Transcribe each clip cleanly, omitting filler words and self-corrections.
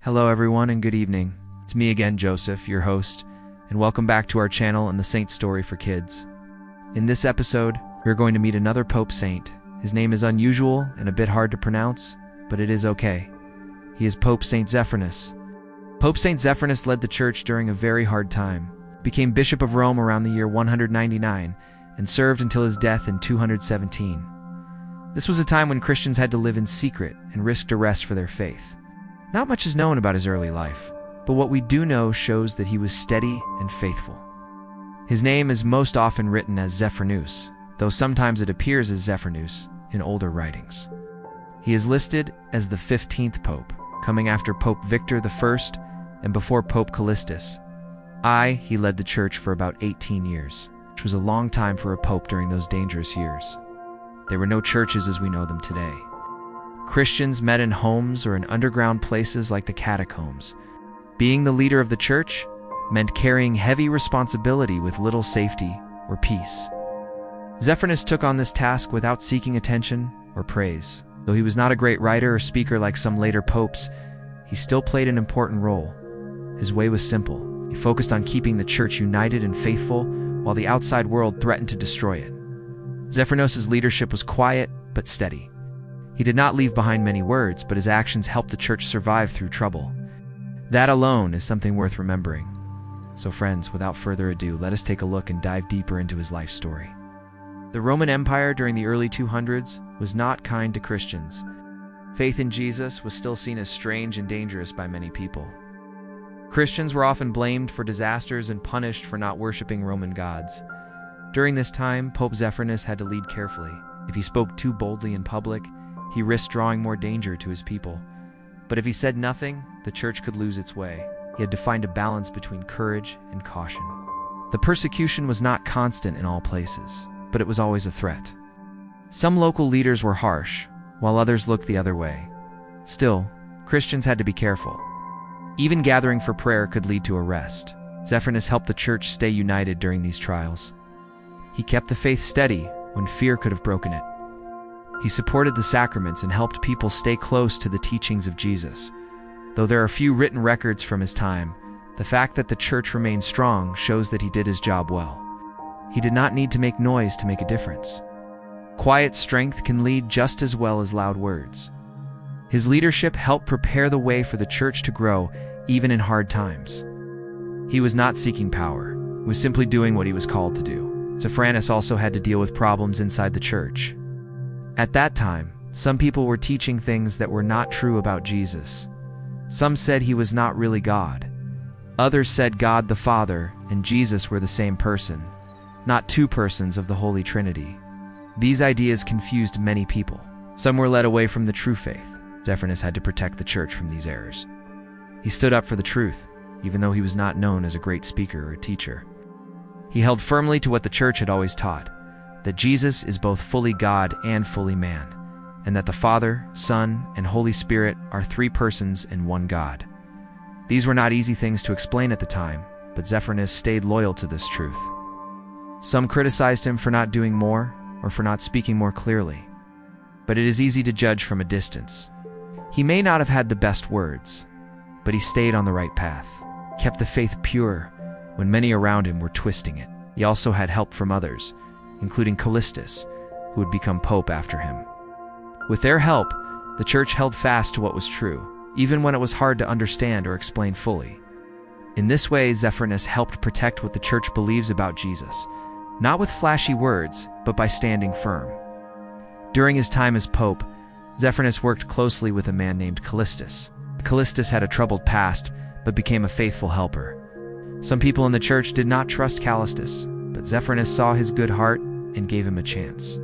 Hello everyone and good evening. It's me again, Joseph, your host, and welcome back to our channel and the Saint Story for Kids. In this episode, we're going to meet another Pope Saint. His name is unusual and a bit hard to pronounce, but it is okay. He is Pope Saint Zephyrinus. Pope Saint Zephyrinus led the church during a very hard time, became Bishop of Rome around the year 199, and served until his death in 217. This was a time when Christians had to live in secret and risked arrest for their faith. Not much is known about his early life, but what we do know shows that he was steady and faithful. His name is most often written as Zephyrinus, though sometimes it appears as Zephyrinus in older writings. He is listed as the 15th Pope, coming after Pope Victor I and before Pope Callistus. He led the church for about 18 years, which was a long time for a pope during those dangerous years. There were no churches as we know them today. Christians met in homes or in underground places like the catacombs. Being the leader of the church meant carrying heavy responsibility with little safety or peace. Zephyrinus took on this task without seeking attention or praise. Though he was not a great writer or speaker like some later popes, he still played an important role. His way was simple. He focused on keeping the church united and faithful while the outside world threatened to destroy it. Zephyrinus' leadership was quiet but steady. He did not leave behind many words, but his actions helped the church survive through trouble. That alone is something worth remembering. So friends, without further ado, let us take a look and dive deeper into his life story. The Roman Empire during the early 200s was not kind to Christians. Faith in Jesus was still seen as strange and dangerous by many people. Christians were often blamed for disasters and punished for not worshiping Roman gods. During this time, Pope Zephyrinus had to lead carefully. If he spoke too boldly in public, he risked drawing more danger to his people. But if he said nothing, the church could lose its way. He had to find a balance between courage and caution. The persecution was not constant in all places, but it was always a threat. Some local leaders were harsh, while others looked the other way. Still, Christians had to be careful. Even gathering for prayer could lead to arrest. Zephyrinus helped the church stay united during these trials. He kept the faith steady when fear could have broken it. He supported the sacraments and helped people stay close to the teachings of Jesus. Though there are few written records from his time, the fact that the church remained strong shows that he did his job well. He did not need to make noise to make a difference. Quiet strength can lead just as well as loud words. His leadership helped prepare the way for the church to grow, even in hard times. He was not seeking power, he was simply doing what he was called to do. Zephyrinus also had to deal with problems inside the church. At that time, some people were teaching things that were not true about Jesus. Some said he was not really God. Others said God the Father and Jesus were the same person, not two persons of the Holy Trinity. These ideas confused many people. Some were led away from the true faith. Zephyrinus had to protect the church from these errors. He stood up for the truth, even though he was not known as a great speaker or teacher. He held firmly to what the church had always taught, that Jesus is both fully God and fully man, and that the Father, Son, and Holy Spirit are three persons in one God. These were not easy things to explain at the time, but Zephyrinus stayed loyal to this truth. Some criticized him for not doing more or for not speaking more clearly, but it is easy to judge from a distance. He may not have had the best words, but he stayed on the right path, kept the faith pure when many around him were twisting it. He also had help from others, including Callistus, who would become pope after him. With their help, the church held fast to what was true, even when it was hard to understand or explain fully. In this way, Zephyrinus helped protect what the church believes about Jesus, not with flashy words, but by standing firm. During his time as pope, Zephyrinus worked closely with a man named Callistus. Callistus had a troubled past, but became a faithful helper. Some people in the church did not trust Callistus, but Zephyrinus saw his good heart and gave him a chance.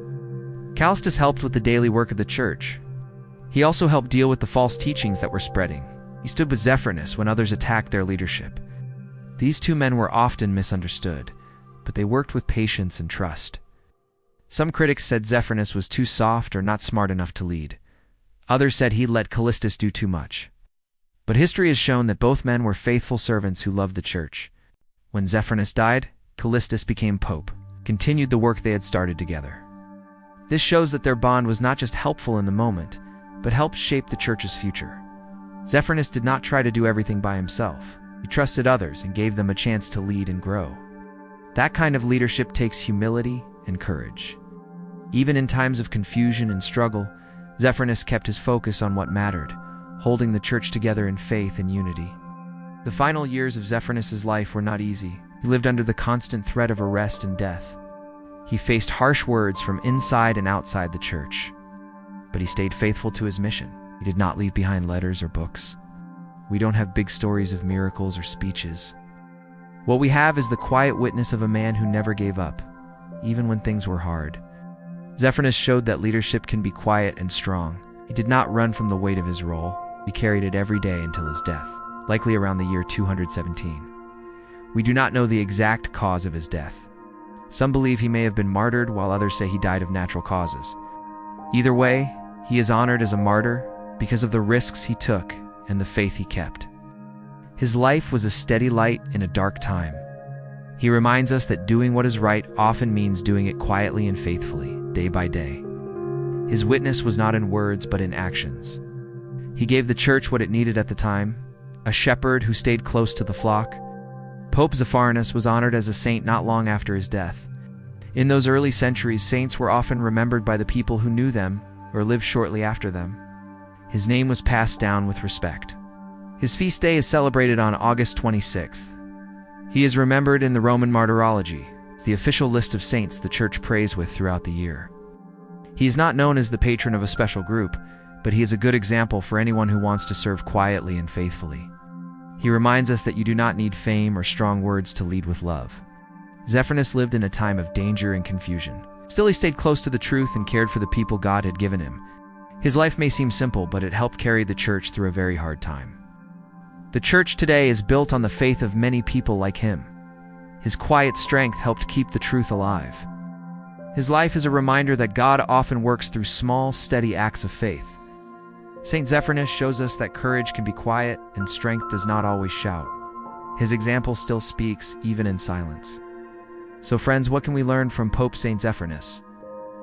Callistus helped with the daily work of the church. He also helped deal with the false teachings that were spreading. He stood with Zephyrinus when others attacked their leadership. These two men were often misunderstood, but they worked with patience and trust. Some critics said Zephyrinus was too soft or not smart enough to lead. Others said he let Callistus do too much. But history has shown that both men were faithful servants who loved the church. When Zephyrinus died, Callistus became pope, continued the work they had started together. This shows that their bond was not just helpful in the moment, but helped shape the church's future. Zephyrinus did not try to do everything by himself. He trusted others and gave them a chance to lead and grow. That kind of leadership takes humility and courage. Even in times of confusion and struggle, Zephyrinus kept his focus on what mattered, holding the church together in faith and unity. The final years of Zephyrinus's life were not easy. He lived under the constant threat of arrest and death. He faced harsh words from inside and outside the church. But he stayed faithful to his mission. He did not leave behind letters or books. We don't have big stories of miracles or speeches. What we have is the quiet witness of a man who never gave up, even when things were hard. Zephyrinus showed that leadership can be quiet and strong. He did not run from the weight of his role. He carried it every day until his death, likely around the year 217. We do not know the exact cause of his death. Some believe he may have been martyred, while others say he died of natural causes. Either way, he is honored as a martyr because of the risks he took and the faith he kept. His life was a steady light in a dark time. He reminds us that doing what is right often means doing it quietly and faithfully, day by day. His witness was not in words but in actions. He gave the church what it needed at the time, a shepherd who stayed close to the flock. Pope Zephyrinus was honored as a saint not long after his death. In those early centuries, saints were often remembered by the people who knew them or lived shortly after them. His name was passed down with respect. His feast day is celebrated on August 26th. He is remembered in the Roman Martyrology, the official list of saints the church prays with throughout the year. He is not known as the patron of a special group, but he is a good example for anyone who wants to serve quietly and faithfully. He reminds us that you do not need fame or strong words to lead with love. Zephyrinus lived in a time of danger and confusion. Still, he stayed close to the truth and cared for the people God had given him. His life may seem simple, but it helped carry the church through a very hard time. The church today is built on the faith of many people like him. His quiet strength helped keep the truth alive. His life is a reminder that God often works through small, steady acts of faith. Saint Zephyrinus shows us that courage can be quiet and strength does not always shout. His example still speaks, even in silence. So friends, what can we learn from Pope Saint Zephyrinus?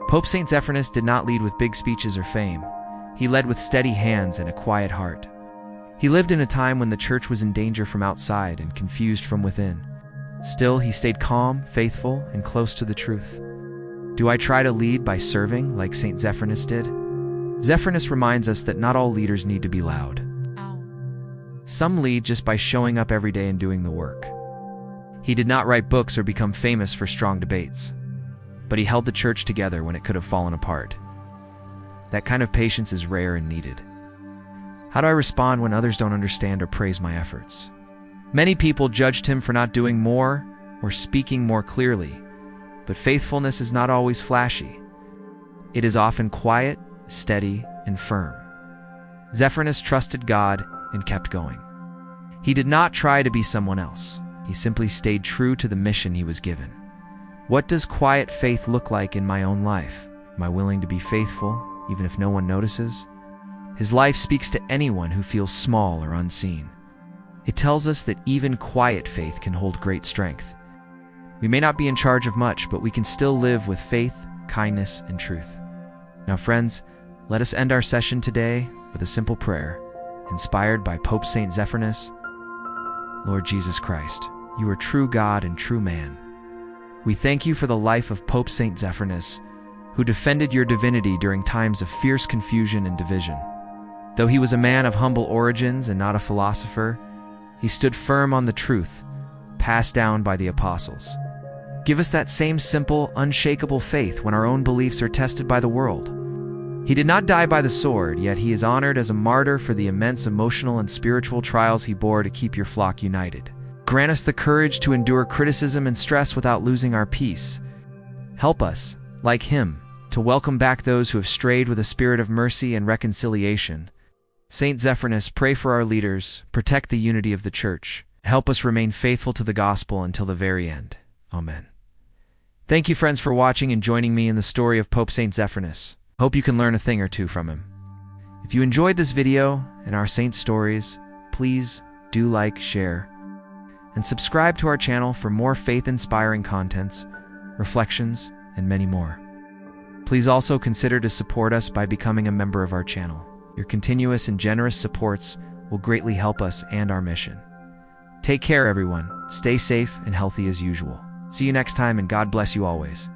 Pope Saint Zephyrinus did not lead with big speeches or fame. He led with steady hands and a quiet heart. He lived in a time when the church was in danger from outside and confused from within. Still, he stayed calm, faithful, and close to the truth. Do I try to lead by serving like Saint Zephyrinus did? Zephyrinus reminds us that not all leaders need to be loud. Some lead just by showing up every day and doing the work. He did not write books or become famous for strong debates, but he held the church together when it could have fallen apart. That kind of patience is rare and needed. How do I respond when others don't understand or praise my efforts? Many people judged him for not doing more or speaking more clearly, but faithfulness is not always flashy. It is often quiet, steady, and firm. Zephyrinus trusted God and kept going. He did not try to be someone else. He simply stayed true to the mission he was given. What does quiet faith look like in my own life? Am I willing to be faithful, even if no one notices? His life speaks to anyone who feels small or unseen. It tells us that even quiet faith can hold great strength. We may not be in charge of much, but we can still live with faith, kindness, and truth. Now, friends, let us end our session today with a simple prayer, inspired by Pope Saint Zephyrinus. Lord Jesus Christ, you are true God and true man. We thank you for the life of Pope Saint Zephyrinus, who defended your divinity during times of fierce confusion and division. Though he was a man of humble origins and not a philosopher, he stood firm on the truth, passed down by the apostles. Give us that same simple, unshakable faith when our own beliefs are tested by the world. He did not die by the sword, yet he is honored as a martyr for the immense emotional and spiritual trials he bore to keep your flock united. Grant us the courage to endure criticism and stress without losing our peace. Help us, like him, to welcome back those who have strayed with a spirit of mercy and reconciliation. Saint Zephyrinus, pray for our leaders, protect the unity of the Church, help us remain faithful to the gospel until the very end. Amen. Thank you, friends, for watching and joining me in the story of Pope Saint Zephyrinus. Hope you can learn a thing or two from him. If you enjoyed this video and our saint stories, please do like, share, and subscribe to our channel for more faith-inspiring contents, reflections, and many more. Please also consider to support us by becoming a member of our channel. Your continuous and generous supports will greatly help us and our mission. Take care, everyone. Stay safe and healthy as usual. See you next time, and God bless you always.